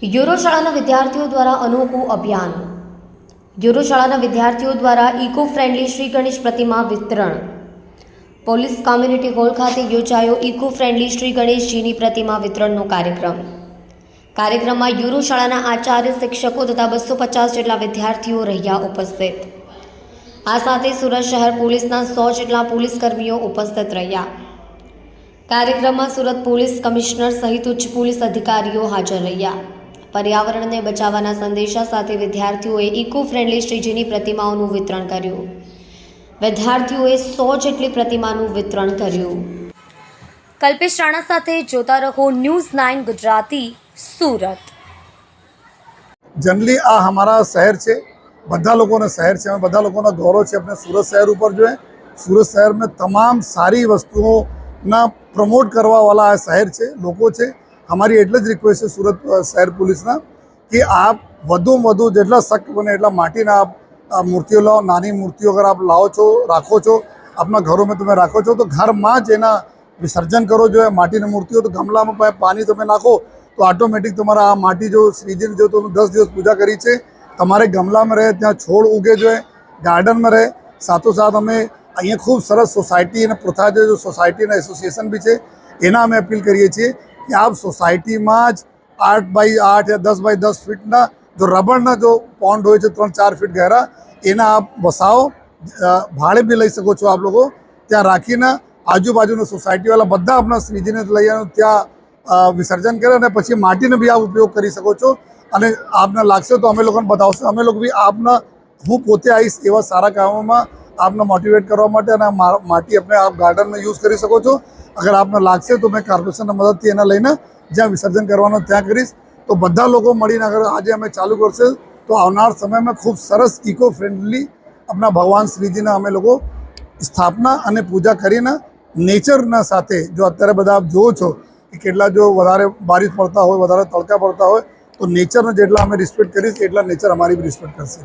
Euro શાળાના વિદ્યાર્થીઓ દ્વારા અનોખું અભિયાન. યુરો શાળાના વિદ્યાર્થીઓ દ્વારા ઇકો ફ્રેન્ડલી શ્રી ગણેશ પ્રતિમા વિતરણ. પોલીસ કોમ્યુનિટી હોલ ખાતે યોજાયો ઇકો ફ્રેન્ડલી શ્રી ગણેશજીની પ્રતિમા વિતરણનો કાર્યક્રમ. કાર્યક્રમમાં યુરો શાળાના આચાર્ય, શિક્ષકો તથા 250 જેટલા વિદ્યાર્થીઓ રહ્યા ઉપસ્થિત. આ સાથે સુરત શહેર પોલીસના 100 જેટલા પોલીસ કર્મીઓ ઉપસ્થિત રહ્યા. કાર્યક્રમમાં સુરત પોલીસ કમિશનર સહિત ઉચ્ચ પોલીસ અધિકારીઓ હાજર રહ્યા. પર્યાવરણને બચાવવાના સંદેશા સાથે વિદ્યાર્થીઓએ ઇકો ફ્રેન્ડલી શ્રીજીની પ્રતિમાઓનું વિતરણ કર્યું. વિદ્યાર્થીઓએ 100 જેટલી પ્રતિમાનું વિતરણ કર્યું. કલ્પેશ રાણા સાથે જોતા રહો ન્યૂઝ 9 ગુજરાતી, सूरत. जनरली आ हमारा शहर है, बधा लोगों शहर है, बधा लोगों गौरव है अपने सूरत शहर ऊपर. जो है सूरत शहर में तमाम सारी वस्तुओं ना प्रमोट करवा वाला आ शहर है, लोगों है. हमारी एटले ज रिक्वेस्ट है सूरत शहर पुलिसना कि आप વધુ જેટલા શક્ય બને એટલા માટીના आप मूर्तिओं लाओ. नानी मूर्तिओं अगर आप लाओ छो, राखो छो, अपना घरों में तुम्हें राखो छो, तो घर में ज एना विसर्जन करो. जो है माटीनी मूर्तिओ तो गमला में पानी तुम्हें नाखो तो ऑटोमेटिक तुम्हारा आ माटी जो श्रीजी जो तुम 10 दिवस पूजा करी है तमारे गमला में रहे, त्या छोड़ उगे, जो है गार्डन में रहे. साथों साथ हमें अँ खूब सरस सोसायटी ने प्रथा जो सोसायटी एसोसिएशन भी है एना अमे अपील करीए छीए कि आप सोसायटी में ज 8x8 या 10x10 फीटना जो रबड़ना जो पॉन्ड हो 3-4 फीट गहरा एना आप बसाओ. भाड़े भी लई सको छो. आप लोगों त्या राखीने आजूबाजू सोसायटी वाला बधा अपना श्रीजी ने लई त्या विसर्जन करे अने पछी माटीने भी आप उपयोग करी सको छो. अने आपने लागशे तो अमे लोकोने बतावशो. अमे लोग भी आपने हूँ पोते आईश एवा सारा कामों में आपने मोटिवेट करवा माटे अने माटी अपने आप गार्डन में यूज करी सको छो. अगर आपने लागशे तो मैं कॉर्पोरेशन मदद थी एना लईने ज्यां विसर्जन करवानो त्यां करीश. तो बधा लोग मळीने अगर आज अमे चालू करशे तो आवनार समय में खूब सरस इको फ्रेंडली अपना भगवान श्रीजी ने अमे लोग स्थापना अने पूजा करीने नेचरना साथे जो अत्यारे बधा आप जोवो छो कि केटला जो वधारे बारिश पड़ता हो, वधारे तड़का पड़ता हो, तो नेचर ने जेटला अमे रिस्पेक्ट करीश एटला नेचर अमारी भी रिस्पेक्ट करशे.